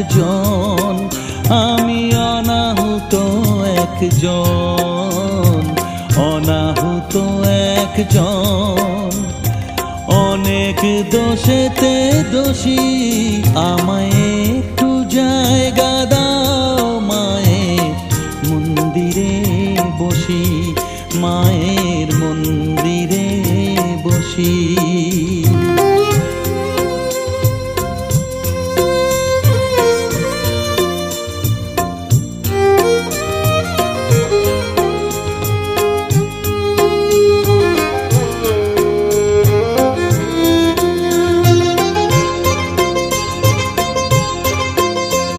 একজন, আমি অনাহুত একজন, অনাহুত একজন। অনেক দোষেতে দোষী, আমায় একটু